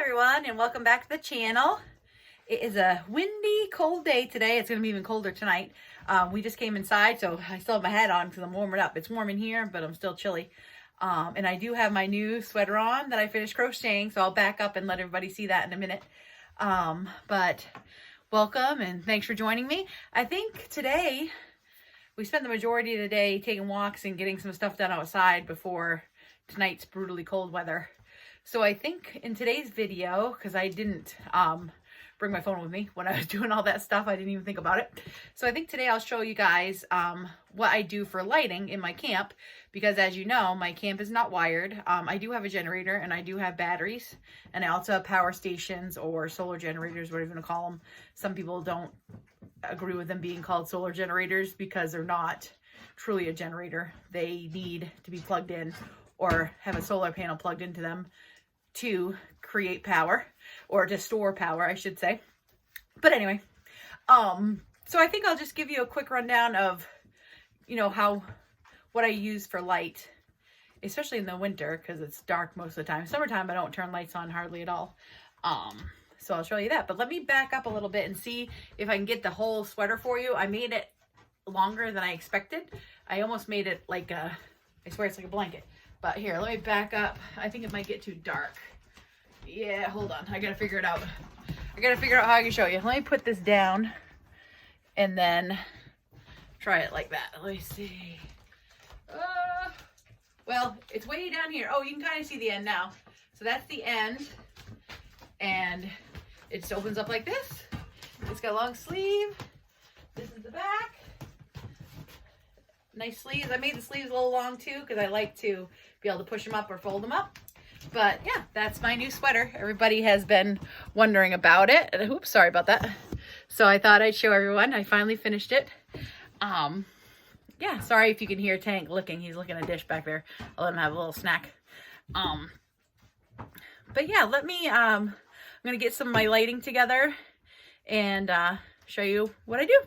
everyone, and welcome back to the channel. It is a windy, cold day today. It's going to be even colder tonight. We just came inside, so I still have my hat on because I'm warming up. It's warm in here, but I'm still chilly. And I do have my new sweater on that I finished crocheting, so I'll back up and let everybody see that in a minute. But welcome, and thanks for joining me. I think today we spent the majority of the day taking walks and getting some stuff done outside before tonight's brutally cold weather. So I think in today's video, because I didn't bring my phone with me when I was doing all that stuff, I didn't even think about it. So I think today I'll show you guys what I do for lighting in my camp, because as you know, my camp is not wired. I do have a generator and I do have batteries, and I also have power stations or solar generators, whatever you want to call them. Some people don't agree with them being called solar generators because they're not truly a generator. They need to be plugged in or have a solar panel plugged into them to create power, or to store power, I should say. But anyway, so I think I'll just give you a quick rundown of, what I use for light, especially in the winter because it's dark most of the time. Summertime, I don't turn lights on hardly at all. So I'll show you that. But let me back up a little bit and see if I can get the whole sweater for you. I made it longer than I expected. I almost made it like I swear it's like a blanket. But here, let me back up. I think it might get too dark. Yeah, hold on. I gotta figure it out. I gotta figure out how I can show you. Let me put this down and then try it like that. Let me see. Well, it's way down here. Oh, you can kind of see the end now. So that's the end. And it just opens up like this. It's got a long sleeve. This is the back. Nice sleeves. I made the sleeves a little long too because I like to be able to push them up or fold them up. But yeah, that's my new sweater. Everybody has been wondering about it. Oops, sorry about that. So I thought I'd show everyone. I finally finished it. Yeah, sorry if you can hear Tank licking. He's licking a dish back there. I'll let him have a little snack. But yeah, I'm gonna get some of my lighting together and show you what I do.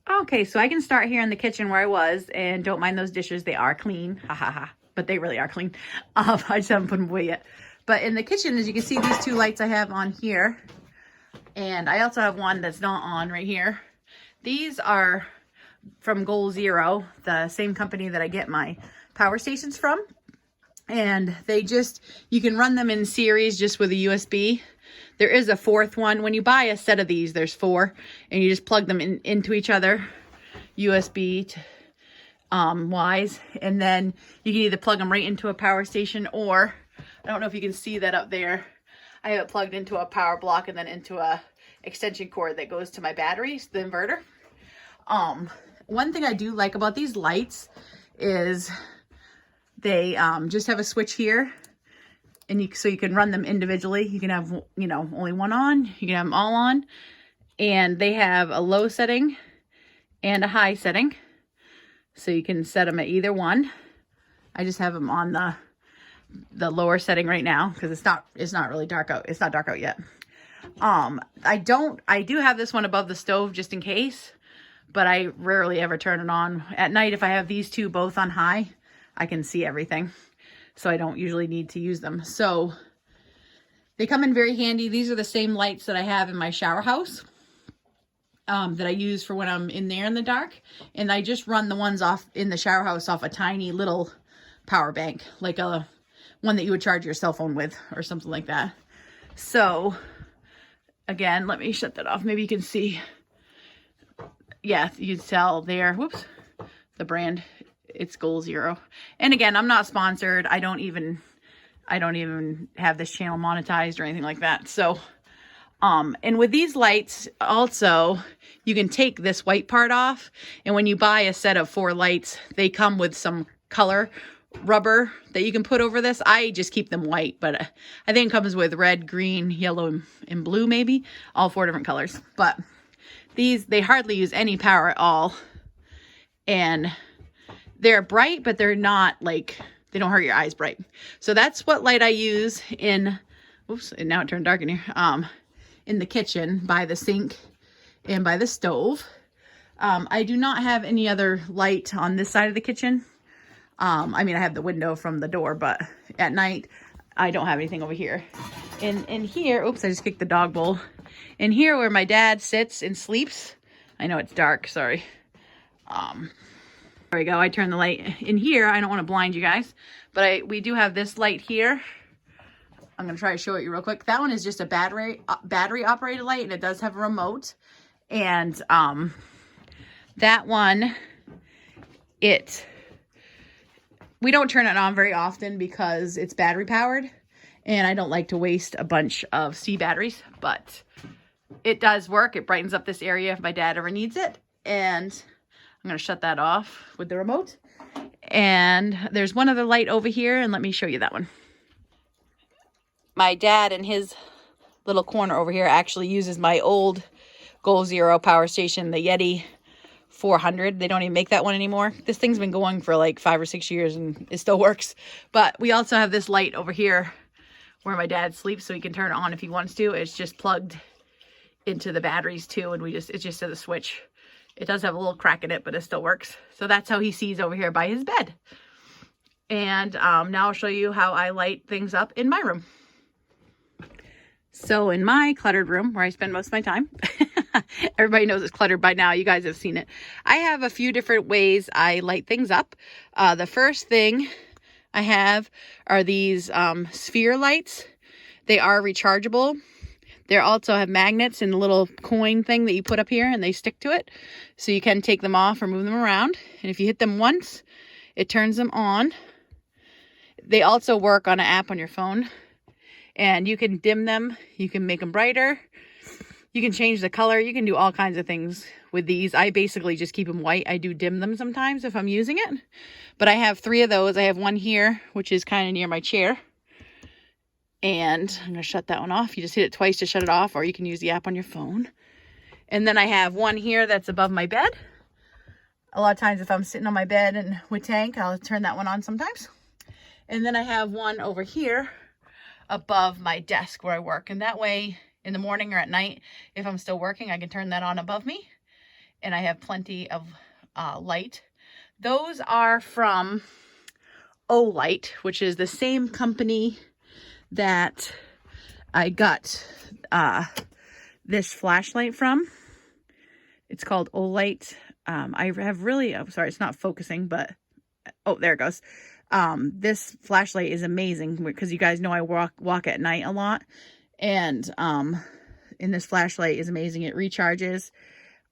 Okay, so I can start here in the kitchen where I was, and don't mind those dishes. They are clean. Ha ha ha. But they really are clean. I just haven't put them away yet. But in the kitchen, as you can see, these two lights I have on here. And I also have one that's not on right here. These are from Goal Zero, the same company that I get my power stations from. And you can run them in series just with a USB. There is a fourth one. When you buy a set of these, there's 4, and you just plug them into each other, USB wise, and then you can either plug them right into a power station, or I don't know if you can see that up there. I have it plugged into a power block and then into a extension cord that goes to my batteries, the inverter. One thing I do like about these lights is they just have a switch here. And so you can run them individually. You can have, only one on. You can have them all on. And they have a low setting and a high setting. So you can set them at either one. I just have them on the lower setting right now because it's not really dark out. It's not dark out yet. I do have this one above the stove just in case, but I rarely ever turn it on. At night, if I have these two both on high, I can see everything. So I don't usually need to use them. So they come in very handy. These are the same lights that I have in my shower house that I use for when I'm in there in the dark. And I just run the ones off in the shower house off a tiny little power bank, like a one that you would charge your cell phone with or something like that. So again, let me shut that off. Maybe you can see. Yeah, you can tell there. Whoops, the brand. It's Goal Zero. And again, I'm not sponsored. I don't even have this channel monetized or anything like that. So, and with these lights also, you can take this white part off. And when you buy a set of 4 lights, they come with some color rubber that you can put over this. I just keep them white, but I think it comes with red, green, yellow, and blue, maybe all 4 different colors. But they hardly use any power at all. And they're bright, but they're not like, they don't hurt your eyes bright. So that's what light I use in, oops, and now it turned dark in here, in the kitchen by the sink and by the stove. I do not have any other light on this side of the kitchen. I mean, I have the window from the door, but at night, I don't have anything over here. In here, oops, I just kicked the dog bowl. In here where my dad sits and sleeps, I know it's dark, sorry. There we go, I turned the light. In here, I don't want to blind you guys, but we do have this light here. I'm gonna try to show it you real quick. That one is just a battery operated light, and it does have a remote. And that one, we don't turn it on very often because it's battery powered, and I don't like to waste a bunch of C batteries, but it does work. It brightens up this area if my dad ever needs it. And I'm going to shut that off with the remote. And there's one other light over here, and let me show you that one. My dad in his little corner over here actually uses my old Goal Zero power station, the Yeti 400. They don't even make that one anymore. This thing's been going for like 5 or 6 years and it still works. But we also have this light over here where my dad sleeps, so he can turn it on if he wants to. It's just plugged into the batteries too, and it's just a switch. It does have a little crack in it, but it still works. So that's how he sees over here by his bed. And now I'll show you how I light things up in my room. So in my cluttered room, where I spend most of my time, everybody knows it's cluttered by now. You guys have seen it. I have a few different ways I light things up. The first thing I have are these sphere lights. They are rechargeable. They also have magnets and a little coin thing that you put up here, and they stick to it. So you can take them off or move them around. And if you hit them once, it turns them on. They also work on an app on your phone. And you can dim them. You can make them brighter. You can change the color. You can do all kinds of things with these. I basically just keep them white. I do dim them sometimes if I'm using it. But I have 3 of those. I have one here, which is kind of near my chair. And I'm going to shut that one off. You just hit it twice to shut it off, or you can use the app on your phone. And then I have one here that's above my bed. A lot of times if I'm sitting on my bed and with Tank, I'll turn that one on sometimes. And then I have one over here above my desk where I work. And that way, in the morning or at night, if I'm still working, I can turn that on above me. And I have plenty of light. Those are from Olight, which is the same company that I got this flashlight from. It's called Olight. I have really, I'm sorry, it's not focusing, but, oh, there it goes. This flashlight is amazing because you guys know I walk at night a lot. And this flashlight is amazing. It recharges.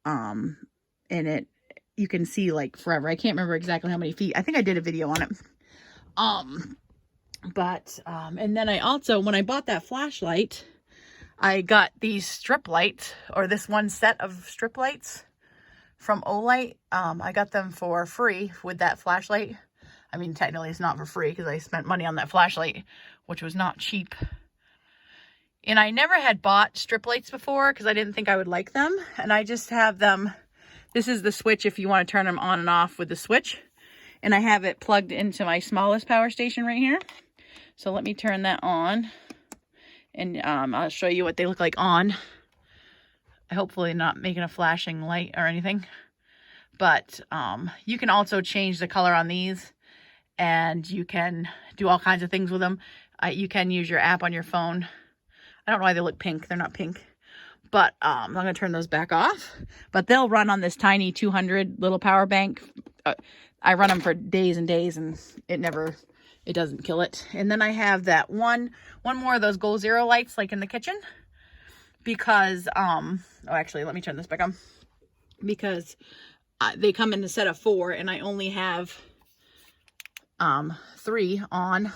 And you can see like forever. I can't remember exactly how many feet. I think I did a video on it. And then I also, when I bought that flashlight, I got these strip lights, or this one set of strip lights from Olight. I got them for free with that flashlight. I mean, technically it's not for free because I spent money on that flashlight, which was not cheap. And I never had bought strip lights before because I didn't think I would like them. And I just have them. This is the switch if you want to turn them on and off with the switch. And I have it plugged into my smallest power station right here. So let me turn that on. And I'll show you what they look like on. Hopefully not making a flashing light or anything. But you can also change the color on these. And you can do all kinds of things with them. You can use your app on your phone. I don't know why they look pink. They're not pink. But I'm going to turn those back off. But they'll run on this tiny 200 little power bank. I run them for days and days, and it doesn't kill it. And then I have that one more of those Goal Zero lights, like in the kitchen. Because, oh, actually, let me turn this back on. Because they come in a set of 4, and I only have 3 on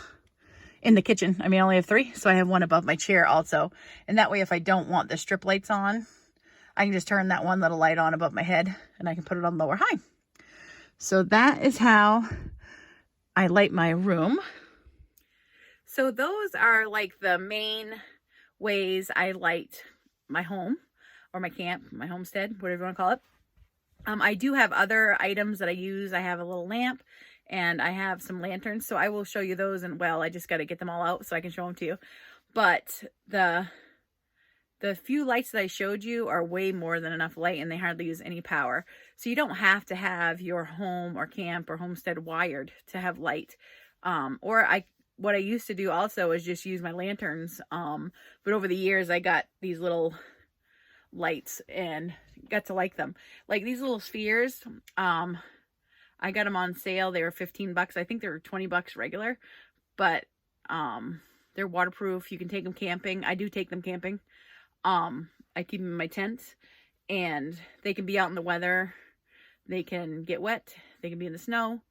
in the kitchen. I mean, I only have 3, so I have one above my chair also. And that way, if I don't want the strip lights on, I can just turn that one little light on above my head, and I can put it on low or high. So that is how I light my room. So those are like the main ways I light my home, or my camp, my homestead, whatever you want to call it. I do have other items that I use. I have a little lamp. And I have some lanterns, so I will show you those. And well, I just got to get them all out so I can show them to you. But the few lights that I showed you are way more than enough light, and they hardly use any power. So you don't have to have your home or camp or homestead wired to have light. Or what I used to do also is just use my lanterns. But over the years I got these little lights and got to like them. Like these little spheres, I got them on sale. They were 15 bucks. I think they were 20 bucks regular, but they're waterproof. You can take them camping. I do take them camping. I keep them in my tent, and they can be out in the weather. They can get wet. They can be in the snow.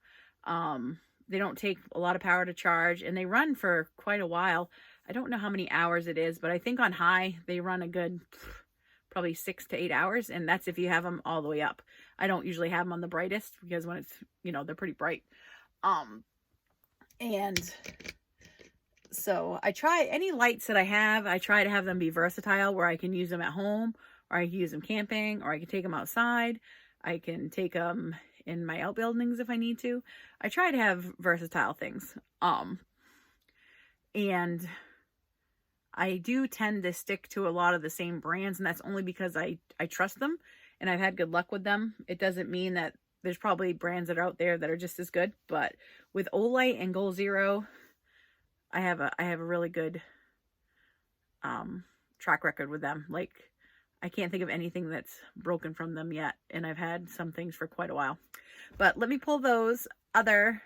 They don't take a lot of power to charge, and they run for quite a while. I don't know how many hours it is, but I think on high, they run a good probably 6 to 8 hours, and that's if you have them all the way up. I don't usually have them on the brightest because when it's, you know, they're pretty bright. And so I try any lights that I try to have them be versatile, where I can use them at home, or I can use them camping, or I can take them outside. I can take them in my outbuildings if I need to. I try to have versatile things. And I do tend to stick to a lot of the same brands, and that's only because I trust them and I've had good luck with them. It doesn't mean that there's probably brands that are out there that are just as good, but with Olight and Goal Zero, I have a really good track record with them. Like, I can't think of anything that's broken from them yet, and I've had some things for quite a while. But let me pull those other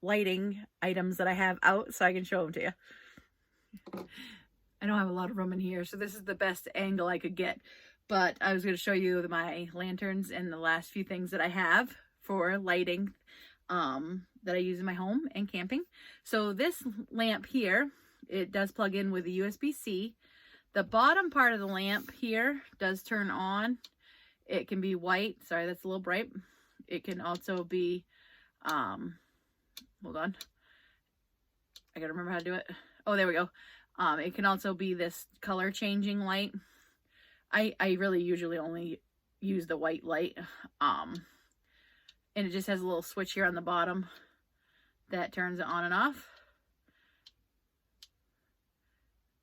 lighting items that I have out so I can show them to you. I don't have a lot of room in here, so this is the best angle I could get. But I was going to show you my lanterns and the last few things that I have for lighting that I use in my home and camping. So this lamp here, it does plug in with a USB-C. The bottom part of the lamp here does turn on. It can be white. Sorry, that's a little bright. It can also be, hold on. I gotta remember how to do it. Oh, there we go. It can also be this color changing light. I really usually only use the white light. And it just has a little switch here on the bottom that turns it on and off.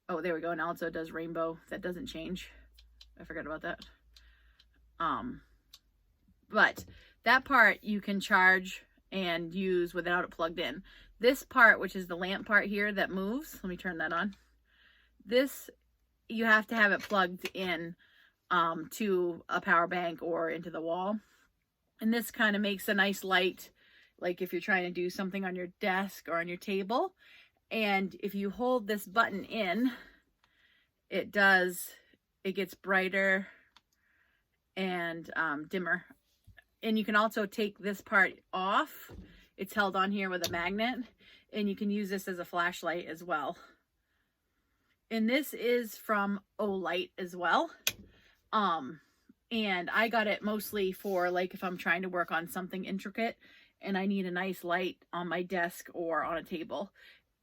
Oh, there we go. And also it does rainbow. That doesn't change. I forgot about that. But that part you can charge and use without it plugged in. This part, which is the lamp part here that moves, let me turn that on. This, you have to have it plugged in to a power bank or into the wall. And this kind of makes a nice light, like if you're trying to do something on your desk or on your table. And if you hold this button in, it gets brighter and dimmer. And you can also take this part off. It's held on here with a magnet, and you can use this as a flashlight as well. And this is from Olight as well. And I got it mostly for, like, if I'm trying to work on something intricate and I need a nice light on my desk or on a table.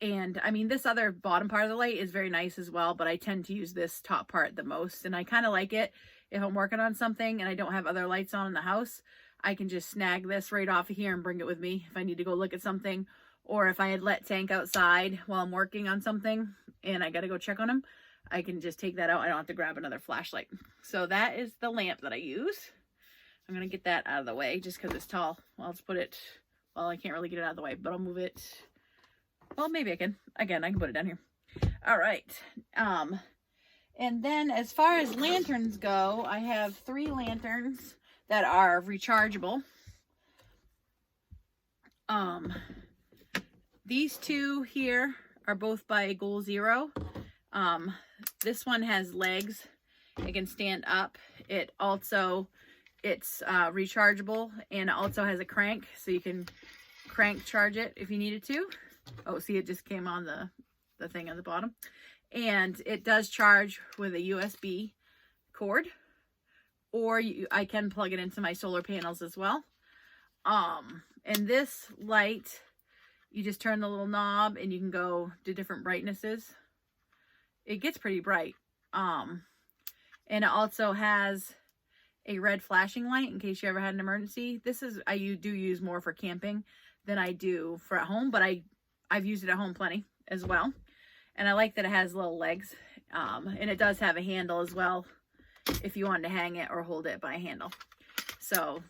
And I mean, this other bottom part of the light is very nice as well, but I tend to use this top part the most. And I kind of like it if I'm working on something and I don't have other lights on in the house. I can just snag this right off of here and bring it with me if I need to go look at something. Or if I had let Tank outside while I'm working on something and I got to go check on him, I can just take that out. I don't have to grab another flashlight. So that is the lamp that I use. I'm going to get that out of the way just because it's tall. Well, let's put it, well, I can't really get it out of the way, but I'll move it. Well, maybe I can. Again, I can put it down here. All right. And then as far as lanterns go, I have 3 lanterns that are rechargeable. These 2 here are both by Goal Zero. This one has legs. It can stand up. It's rechargeable, and it also has a crank, so you can crank charge it if you needed to. Oh, see, it just came on the thing at the bottom. And it does charge with a USB cord, or I can plug it into my solar panels as well. And this light, you just turn the little knob and you can go to different brightnesses. It gets pretty bright. And it also has a red flashing light in case you ever had an emergency. This is, I do use more for camping than I do for at home, but I've used it at home plenty as well. And I like that it has little legs. And it does have a handle as well if you wanted to hang it or hold it by a handle. So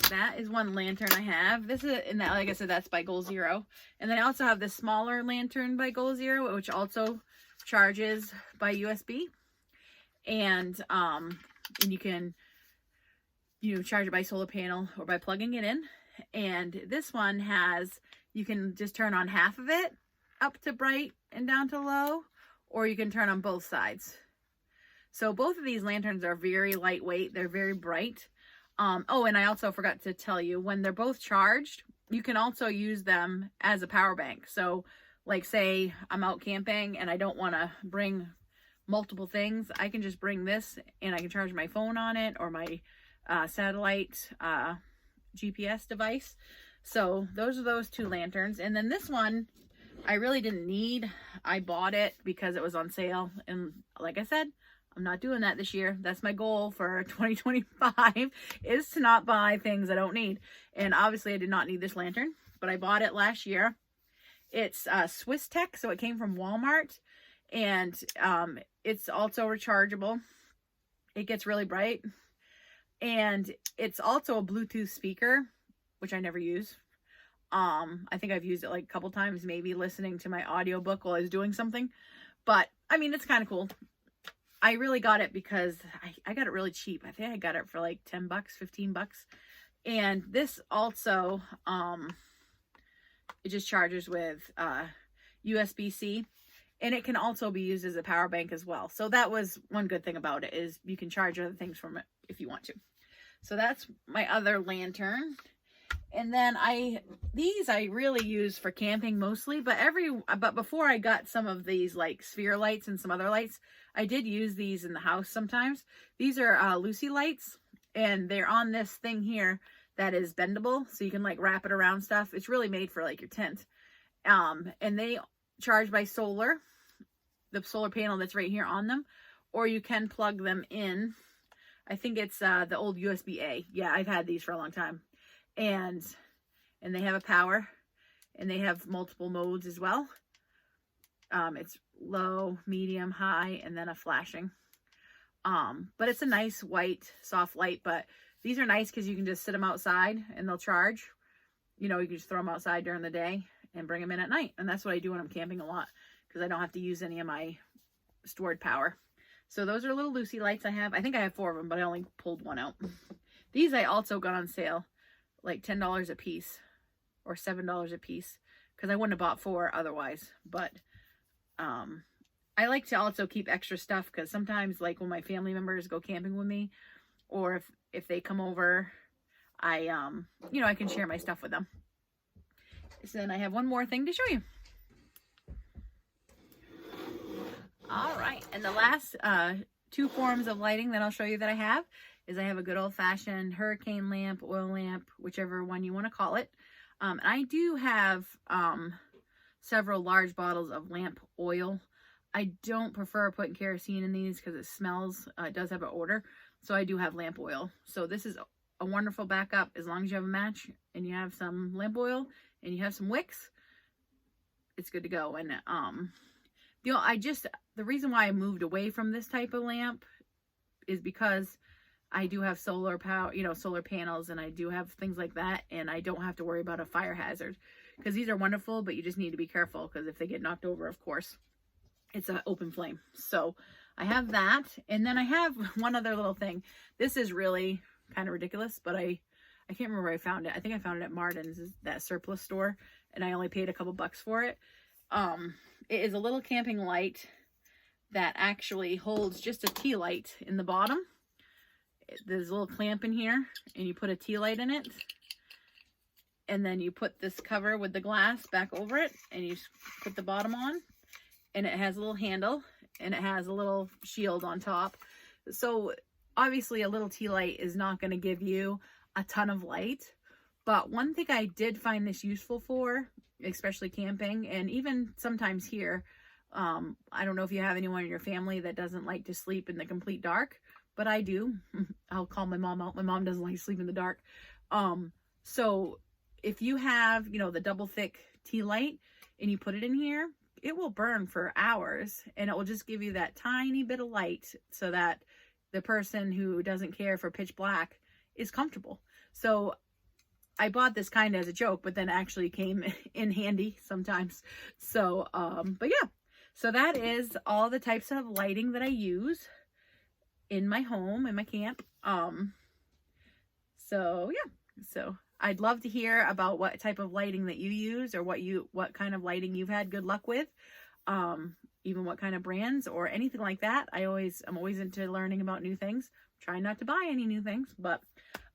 that is one lantern I have. This is, and that, like I said, that's by Goal Zero. And then I also have this smaller lantern by Goal Zero, which also charges by USB. And you can, charge it by solar panel or by plugging it in. And this one has, you can just turn on half of it up to bright and down to low, or you can turn on both sides. So both of these lanterns are very lightweight. They're very bright. Oh, and I also forgot to tell you, when they're both charged, you can also use them as a power bank. So like say I'm out camping and I don't want to bring multiple things, I can just bring this and I can charge my phone on it, or my satellite GPS device. So those are those two lanterns. And then this one I really didn't need. I bought it because it was on sale, and like I said, I'm not doing that this year. That's my goal for 2025, is to not buy things I don't need. And obviously I did not need this lantern, but I bought it last year. It's Swiss Tech, so it came from Walmart, and it's also rechargeable. It gets really bright, and it's also a Bluetooth speaker, which I never use. I think I've used it like a couple times, maybe listening to my audiobook while I was doing something, but I mean, it's kind of cool. I really got it because I got it really cheap. I think I got it for like 10 bucks, 15 bucks. And this also, it just charges with USB-C, and it can also be used as a power bank as well. So that was one good thing about it, is you can charge other things from it if you want to. So that's my other lantern. And then these I really use for camping mostly, but before I got some of these like sphere lights and some other lights, I did use these in the house sometimes. These are Lucy lights, and they're on this thing here that is bendable, so you can like wrap it around stuff. It's really made for like your tent. And they charge by solar, the solar panel that's right here on them, or you can plug them in. I think it's the old USB-A. Yeah, I've had these for a long time. And they have a power, and they have multiple modes as well. It's low, medium, high, and then a flashing. But it's a nice white soft light. But these are nice because you can just sit them outside and they'll charge. You can just throw them outside during the day and bring them in at night. And that's what I do when I'm camping a lot, because I don't have to use any of my stored power. So those are little Lucy lights I have. I think I have 4 of them, but I only pulled one out. These I also got on sale, like $10 a piece or $7 a piece, because I wouldn't have bought 4 otherwise. But I like to also keep extra stuff, because sometimes, like when my family members go camping with me, or if they come over, I I can share my stuff with them. So then I have one more thing to show you. All right, and the last 2 forms of lighting that I'll show you that I have is I have a good old-fashioned hurricane lamp, oil lamp, whichever one you want to call it. I do have several large bottles of lamp oil. I don't prefer putting kerosene in these because it smells. It does have an odor, so I do have lamp oil. So this is a wonderful backup as long as you have a match and you have some lamp oil and you have some wicks. It's good to go. And the reason why I moved away from this type of lamp is because I do have solar power, solar panels, and I do have things like that, and I don't have to worry about a fire hazard, because these are wonderful, but you just need to be careful, because if they get knocked over, of course, it's an open flame. So I have that, and then I have one other little thing. This is really kind of ridiculous, but I can't remember where I found it. I think I found it at Martin's, that surplus store, and I only paid a couple bucks for it. It is a little camping light that actually holds just a tea light in the bottom. There's a little clamp in here, and you put a tea light in it, and then you put this cover with the glass back over it, and you put the bottom on, and it has a little handle, and it has a little shield on top. So obviously a little tea light is not going to give you a ton of light, but one thing I did find this useful for, especially camping, and even sometimes here, I don't know if you have anyone in your family that doesn't like to sleep in the complete dark, but I do. I'll call my mom out. My mom doesn't like to sleep in the dark. So if you have, the double thick tea light and you put it in here, it will burn for hours, and it will just give you that tiny bit of light so that the person who doesn't care for pitch black is comfortable. So I bought this kind of as a joke, but then actually came in handy sometimes. So, but yeah, so that is all the types of lighting that I use in my home, in my camp. So yeah, so I'd love to hear about what type of lighting that you use, or what kind of lighting you've had good luck with. Even what kind of brands or anything like that. I'm always into learning about new things. Try not to buy any new things, but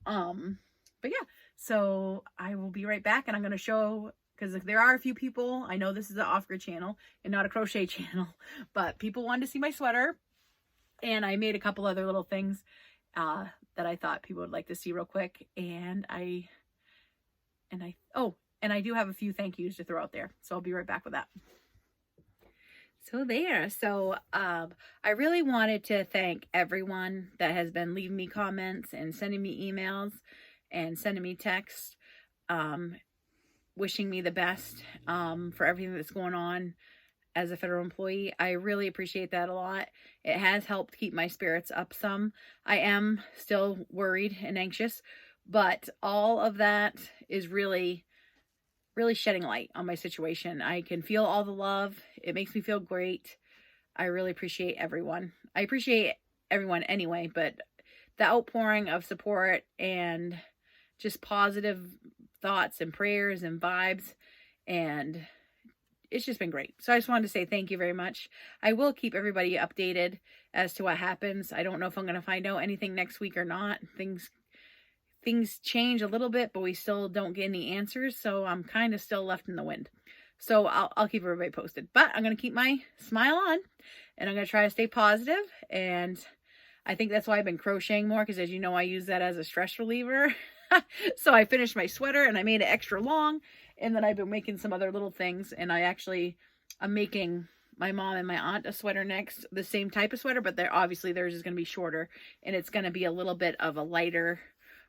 yeah, so I will be right back, and I'm going to show, because there are a few people, I know this is an off-grid channel and not a crochet channel, but people wanted to see my sweater, and I made a couple other little things that I thought people would like to see real quick, and I do have a few thank yous to throw out there, so I'll be right back with that. So I really wanted to thank everyone that has been leaving me comments and sending me emails and sending me texts, wishing me the best for everything that's going on as a federal employee. I really appreciate that a lot. It has helped keep my spirits up some. I am still worried and anxious, but all of that is really shedding light on my situation. I can feel all the love. It makes me feel great. I really appreciate everyone. I appreciate everyone anyway, but the outpouring of support and just positive thoughts and prayers and vibes, and it's just been great. So I just wanted to say thank you very much. I will keep everybody updated as to what happens. I don't know if I'm going to find out anything next week or not. Things change a little bit, but we still don't get any answers. So I'm kind of still left in the wind. So I'll keep everybody posted, but I'm going to keep my smile on, and I'm going to try to stay positive. And I think that's why I've been crocheting more, because as you know, I use that as a stress reliever. So I finished my sweater and I made it extra long, and then I've been making some other little things, and I'm making my mom and my aunt a sweater next, the same type of sweater, but obviously theirs is going to be shorter, and it's going to be a little bit of a lighter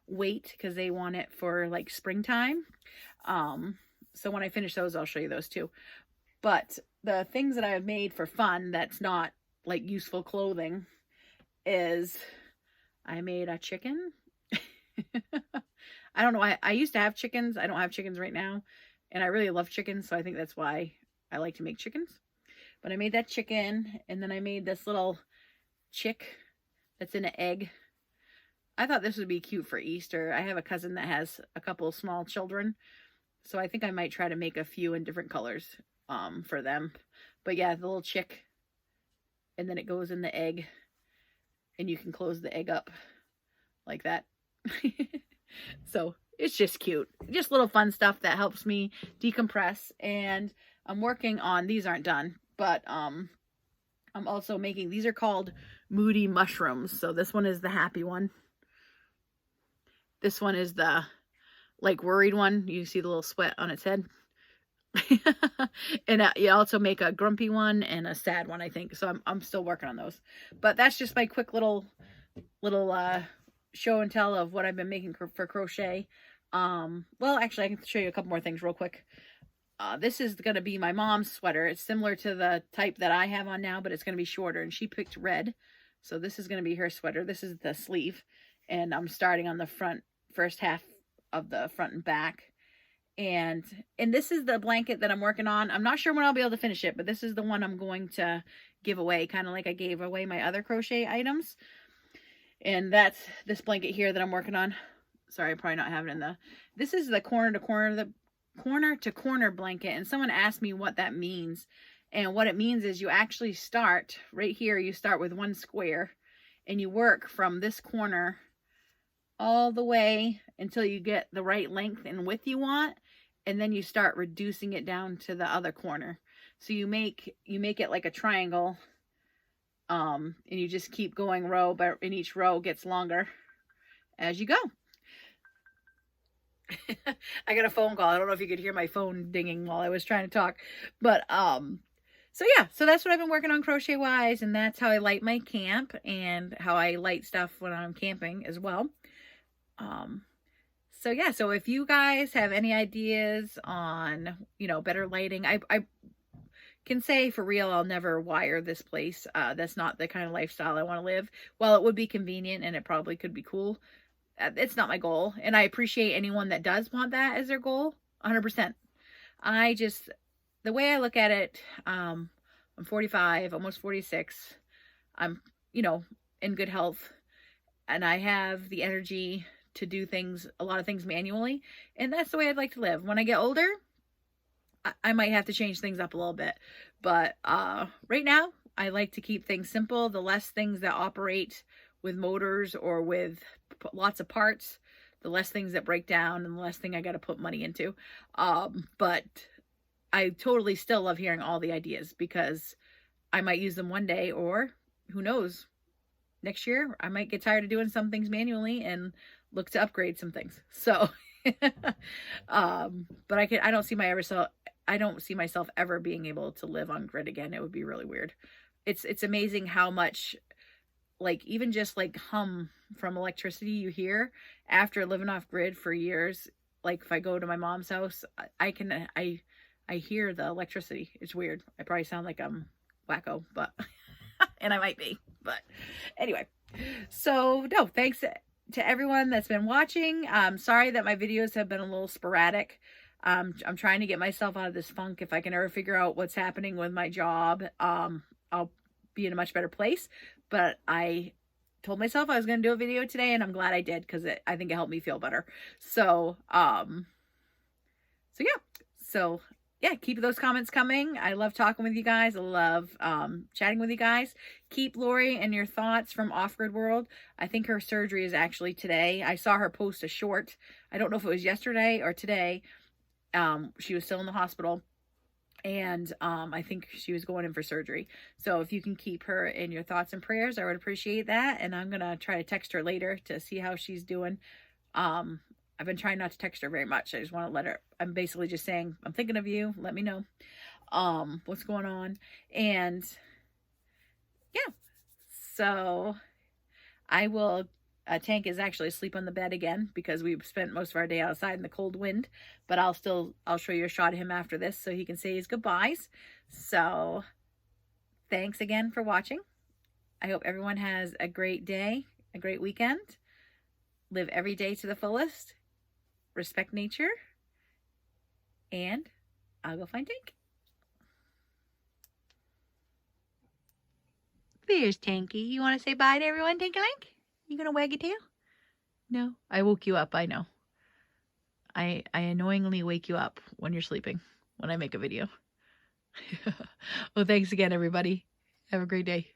weight because they want it for like springtime. So when I finish those, I'll show you those too. But the things that I have made for fun that's not like useful clothing is I made a chicken. I don't know. I used to have chickens. I don't have chickens right now, and I really love chickens, so I think that's why I like to make chickens. But I made that chicken, and then I made this little chick that's in an egg. I thought this would be cute for Easter. I have a cousin that has a couple of small children, so I think I might try to make a few in different colors for them. But yeah, the little chick, and then it goes in the egg, and you can close the egg up like that. So it's just cute. Just little fun stuff that helps me decompress. And I'm working on, these aren't done, but I'm also making, these are called Moody Mushrooms. So this one is the happy one. This one is the like worried one. You see the little sweat on its head. And you also make a grumpy one and a sad one, I think. So I'm still working on those. But that's just my quick little show and tell of what I've been making for crochet. Well, actually, I can show you a couple more things real quick. This is going to be my mom's sweater. It's similar to the type that I have on now, but it's going to be shorter, and she picked red. So this is going to be her sweater. This is the sleeve, and I'm starting on the first half of the front and back. And this is the blanket that I'm working on. I'm not sure when I'll be able to finish it, but this is the one I'm going to give away, kind of like I gave away my other crochet items. And that's this blanket here that I'm working on. Sorry, I'm probably not having it in this is the corner to corner blanket. And someone asked me what that means. And what it means is you actually start right here. You start with one square and you work from this corner all the way until you get the right length and width you want. And then you start reducing it down to the other corner. So you make it like a triangle. And you just keep going row, but in each row gets longer as you go. I got a phone call. I don't know if you could hear my phone dinging while I was trying to talk, but so yeah, so that's what I've been working on crochet wise, and that's how I light my camp and how I light stuff when I'm camping as well. So yeah, so if you guys have any ideas on, better lighting, I can say for real, I'll never wire this place. That's not the kind of lifestyle I want to live. While it would be convenient and it probably could be cool, it's not my goal. And I appreciate anyone that does want that as their goal, 100%. I just, the way I look at it, I'm 45, almost 46. I'm, in good health, and I have the energy to do things, a lot of things manually. And that's the way I'd like to live. When I get older, I might have to change things up a little bit. But right now, I like to keep things simple. The less things that operate with motors or with lots of parts, the less things that break down and the less thing I got to put money into. But I totally still love hearing all the ideas, because I might use them one day, or who knows, next year I might get tired of doing some things manually and look to upgrade some things. So, but I don't see myself ever being able to live on grid again. It would be really weird. It's amazing how much, like, even just like hum from electricity you hear after living off grid for years. Like if I go to my mom's house, I hear the electricity. It's weird. I probably sound like I'm wacko, but and I might be, but anyway. So no, thanks to everyone that's been watching. Sorry that my videos have been a little sporadic. I'm trying to get myself out of this funk. If I can ever figure out what's happening with my job, I'll be in a much better place. But I told myself I was going to do a video today, and I'm glad I did, because I think it helped me feel better. So, yeah, keep those comments coming. I love talking with you guys. I love chatting with you guys. Keep Lori and your thoughts from Off Grid World. I think her surgery is actually today. I saw her post a short. I don't know if it was yesterday or today. She was still in the hospital, and I think she was going in for surgery. So if you can keep her in your thoughts and prayers, I would appreciate that. And I'm going to try to text her later to see how she's doing. I've been trying not to text her very much. I just want to let her, I'm basically just saying, I'm thinking of you. Let me know what's going on. And yeah, so I will, Tank is actually asleep on the bed again, because we've spent most of our day outside in the cold wind. But I'll show you a shot of him after this so he can say his goodbyes. So thanks again for watching. I hope everyone has a great day, a great weekend. Live every day to the fullest. Respect nature. And I'll go find Tank. There's Tanky. You want to say bye to everyone, Tanky-Link? You gonna wag your tail? No? I woke you up, I know. I annoyingly wake you up when you're sleeping, when I make a video. Well, thanks again, everybody. Have a great day.